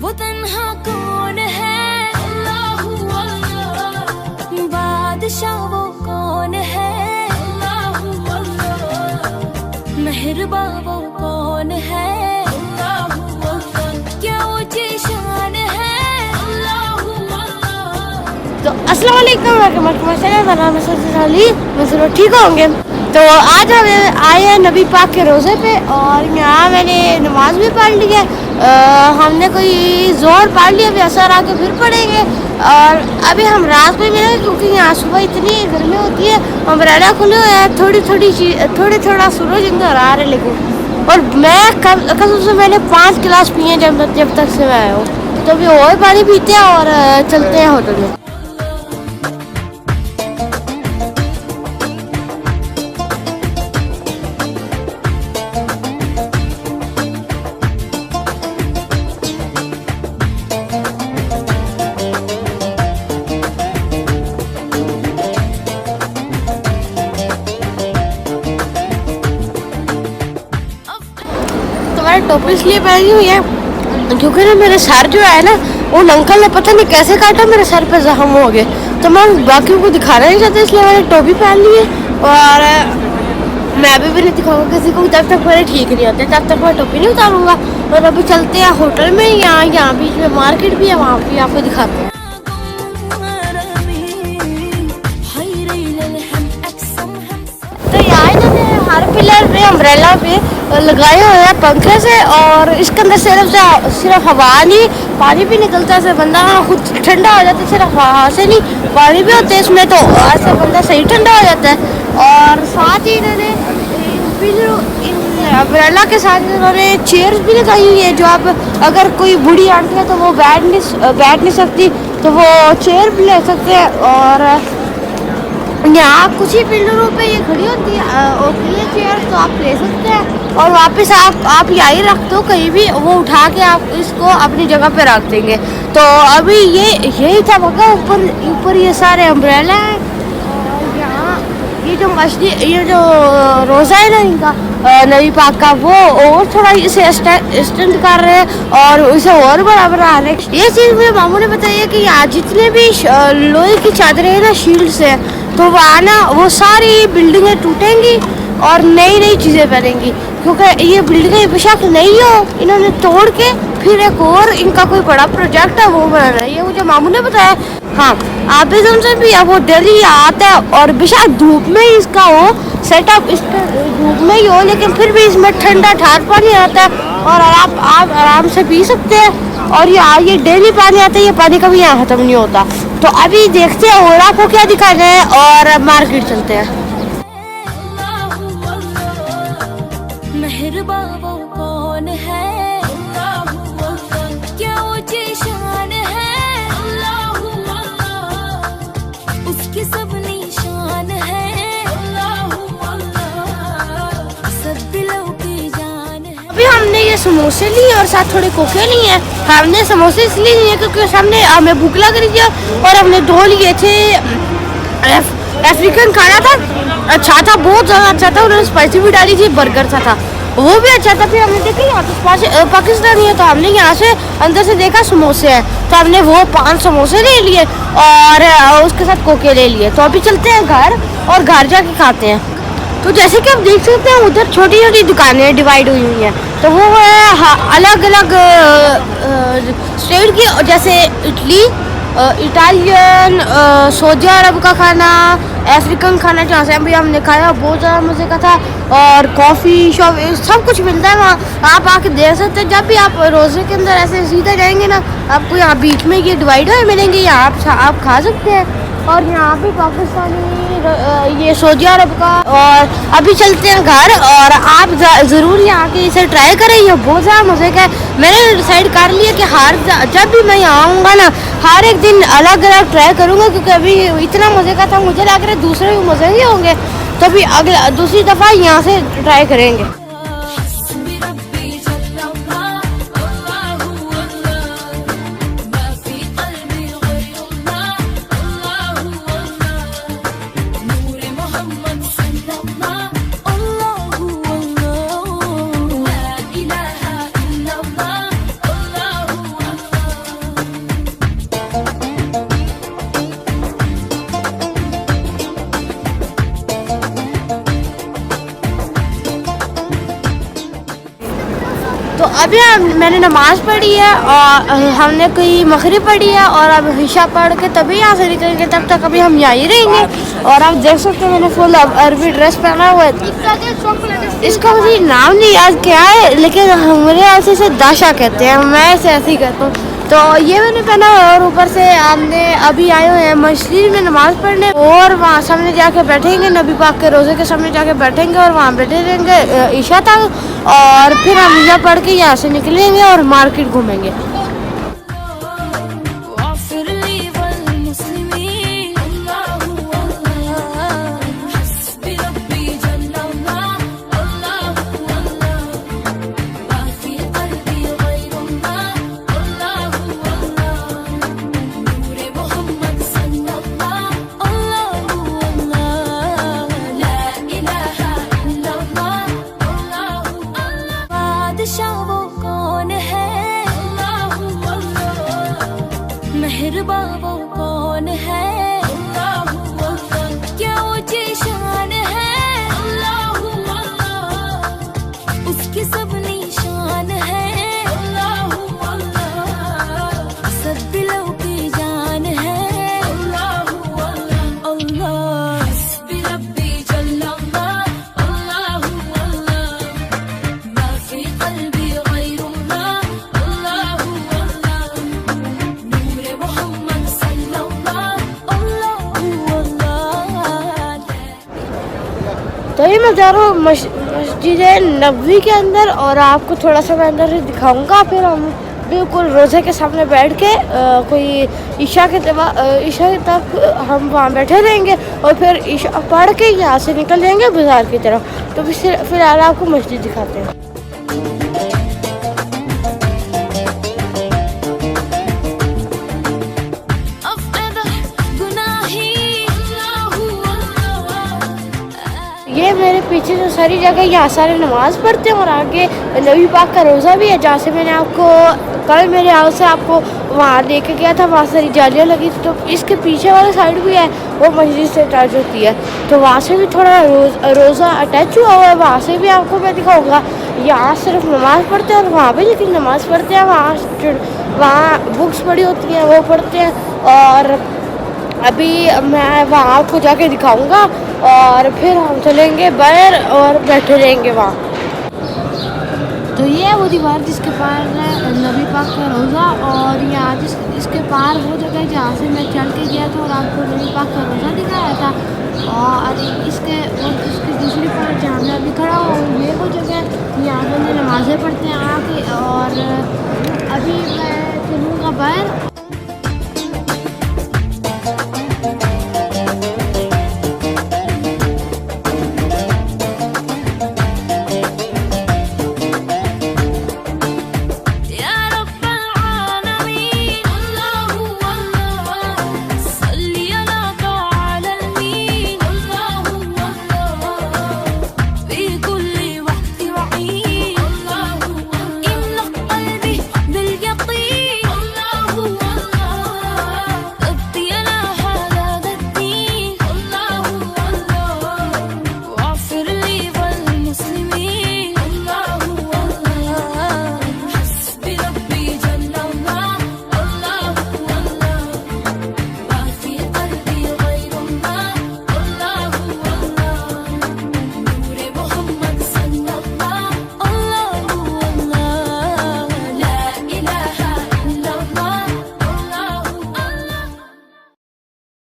वो तन्हा कौन है, अल्लाहू अल्लाह। बादशाह वो कौन है, अल्लाहू अल्लाह। मेहरबा वो कौन है, अल्लाहू अल्लाह। क्या ऊंची शान है, अल्लाहू अल्लाह। तो अस्सलाम वालेकुम, मेरा नाम है सज्जद अली। मैं जरूर ठीक होंगे। तो आज हम आए हैं नबी पाक के रोज़े पे और यहाँ मैंने नमाज भी पढ़ ली है। हमने कोई जोर पढ़ लिया, अभी असर आके फिर पढ़ेंगे। और अभी हम रात में मिलेंगे क्योंकि यहाँ सुबह इतनी गर्मी होती है। अम्ब्रेला खुले हुए हैं, थोड़ा सूरज अंदर आ रहा है लेकिन। और मैं कसम से मैंने 5 गिलास पिए जब तक से मैं आया हूँ। तो अभी और पानी पीते हैं और चलते हैं होटल में। टोपी इसलिए पहनी हुई है क्योंकि ना मेरे सर जो है ना, वो अंकल ने पता नहीं कैसे काटा, मेरे सर पे जख्म हो गए। तो मैं बाकियों को दिखाना नहीं चाहती, इसलिए मैंने टोपी पहन ली है। और मैं अभी नहीं दिखाऊंगा किसी को जब तक मेरे ठीक नहीं होते, तब तक मैं टोपी नहीं उतारूंगा। और अभी चलते हैं होटल में। यहाँ बीच में मार्केट भी है, वहाँ भी आपको दिखाते हैं। तो यहाँ इन्होंने हर पिलर पे अम्ब्रेला पे लगाए हुए हैं पंखे से, और इसके अंदर सिर्फ हवा नहीं, पानी भी निकलता है। बंदा खुद ठंडा हो जाता है, सिर्फ हवा से नहीं पानी भी होता है इसमें, तो ऐसे बंदा सही ठंडा हो जाता है। और साथ ही इन्होंने अम्ब्रेला के साथ इन्होंने चेयर्स भी लगाई हुई है, जो आप अगर कोई बूढ़ी आंटी है तो वो बैठ नहीं सकती, तो वो चेयर भी ले सकते हैं। और यहाँ कुछ ही पिलरों पे ये खड़ी होती है ये चेयर, तो आप ले सकते हैं। और वापस आप यहीं रख दो कहीं भी, वो उठा के आप इसको अपनी जगह पे रख देंगे। तो अभी यही था मगर ऊपर ये सारे अम्ब्रेला हैं। और यहाँ ये जो रोज़ा है ना इनका नबी पाक का, वो और थोड़ा इसे एक्सटेंड कर रहे हैं और इसे और बड़ा रहे हैं। ये चीज़ मुझे मामू ने बताई है कि यहाँ जितने भी लोहे की चादरें हैं ना, शील्ड से, तो वहाँ ना वो सारी बिल्डिंगें टूटेंगी और नई चीज़ें बनेंगी। क्योंकि ये बिल्डिंगें बेशक नहीं हो, इन्होंने तोड़ के फिर एक और इनका कोई बड़ा प्रोजेक्ट है वो बना रहा है, ये मुझे मामू ने बताया। हाँ, आप से भी वो डेली आता है और बेशक धूप में ही इसका हो सेटअप, इसका धूप में ही हो, लेकिन फिर भी इसमें ठंडा ठार पानी आता है और आप आराम से पी सकते हैं। और ये डेली पानी आता है, ये पानी कभी यहाँ ख़त्म नहीं होता। तो अभी देखते हैं और आपको क्या दिखाना है और मार्केट चलते हैं। मेहरबा वो कौन है, अल्लाहू अल्लाह। क्या ऊंची शान है, अल्लाहू अल्लाह। उसकी सब निशान है, अल्लाहू अल्लाह। सब दिलों की जान है। अभी हमने ये समोसे लिए और साथ थोड़े कोके लिए हैं। हमने समोसे इसलिए लिए क्योंकि सामने हमें भूख लग रही थी, और हमने 2 लिए थे। अफ्रीकन खाना था, अच्छा था, बहुत ज़्यादा अच्छा था। उन्होंने स्पाइसी भी डाली थी, बर्गर सा था, वो भी अच्छा था। फिर हमने देखा यहाँ तो पाकिस्तानी है, तो हमने यहाँ से अंदर से देखा समोसे हैं, तो हमने वो 5 समोसे ले लिए और उसके साथ कोके ले लिए। तो अभी चलते हैं घर और घर जाके खाते हैं। तो जैसे कि आप देख सकते हैं उधर छोटी छोटी दुकानें डिवाइड हुई हुई हैं, तो वो है अलग अलग स्टेट की, जैसे इटली, इटालियन, सऊदी अरब का खाना, अफ्रीकन खाना, जहाँ से अभी हमने खाया बहुत ज़्यादा मज़े का था। और कॉफ़ी शॉप सब कुछ मिलता है वहाँ, आप आके देख सकते हैं। जब भी आप रोज़े के अंदर ऐसे सीधे जाएंगे ना, आपको यहाँ बीच में ये डिवाइडर मिलेंगे, यहाँ आप खा सकते हैं। और यहाँ पे पाकिस्तानी, ये सऊदी अरब का। और अभी चलते हैं घर, और आप ज़रूर यहाँ के इसे ट्राई करें, ये बहुत ज़्यादा मज़े का है। मैंने डिसाइड कर लिया कि जब भी मैं यहाँ आऊँगा ना, हर एक दिन अलग अलग ट्राई करूँगा, क्योंकि अभी इतना मज़े का था, मुझे लग रहा है दूसरे भी मज़े ही होंगे। तो अभी दूसरी दफ़ा यहाँ से ट्राई करेंगे। अभी मैंने नमाज़ पढ़ी है और हमने कोई मगरिब पढ़ी है और अब इशा पढ़ के तभी यहाँ से निकलेंगे, तब तक अभी हम यहाँ ही रहेंगे। और आप देख सकते हैं मैंने फुल अरबी ड्रेस पहना हुआ है। इसका मुझे नाम नहीं याद क्या है, लेकिन हमारे यहाँ से इसे दाशा कहते हैं, मैं इसे ऐसे ही कहता हूँ। तो ये मैंने पहना हुआ और ऊपर से हमने अभी आए हुए हैं मस्जिद में नमाज़ पढ़ने, और वहाँ सामने जाके बैठेंगे, नबी पाक के रोज़े के सामने जाके बैठेंगे और वहाँ बैठे रहेंगे ईशा तक, और फिर हम ईशा पढ़ के यहाँ से निकलेंगे और मार्केट घूमेंगे। वो कौन है, मेहरबा वो कौन है, क्या ऊंची शान है, उसकी सब निशान है, सब दिलों की जान है, तो ये मैं जा रहा हूँ मस्जिद नबवी के अंदर, और आपको थोड़ा सा मैं अंदर से दिखाऊंगा। फिर हम बिल्कुल रोज़े के सामने बैठ के कोई ईशा के तक हम वहाँ बैठे रहेंगे, और फिर ईशा पढ़ के यहाँ से निकल जाएंगे बाज़ार की तरफ। तो फिलहाल आपको मस्जिद दिखाते हैं। ये मेरे पीछे जो सारी जगह यहाँ सारे नमाज़ पढ़ते हैं, और आगे नबी पाक का रोज़ा भी है, जहाँ से मैंने आपको कल मेरे हाउस से आपको वहाँ लेके गया था, वहाँ सारी जालियाँ लगी थी। तो इसके पीछे वाला साइड भी है, वो मस्जिद से अटैच होती है, तो वहाँ से भी थोड़ा रोज़ा अटैच हुआ हुआ है, वहाँ से भी आपको मैं दिखाऊँगा। यहाँ सिर्फ नमाज़ पढ़ते हैं और वहाँ भी लेकिन नमाज़ पढ़ते हैं, वहाँ बुक्स पढ़ी होती हैं वो पढ़ते हैं, और अभी मैं वहाँ आपको जाके दिखाऊंगा, और फिर हम चलेंगे बाहर और बैठे रहेंगे वहाँ। तो ये है वो दीवार जिसके पार है नबी पाक का रोज़ा, और यहाँ इसके पार वो जगह जहाँ से मैं चल के गया था और आपको नबी पाक का रोज़ा दिखाया था, और इसकी दूसरी पार जहाँ मैं अभी खड़ा हूँ ये वो जगह यहाँ पर नमाज़ें पढ़ते हैं आके। और अभी मैं चलूँगा बाहर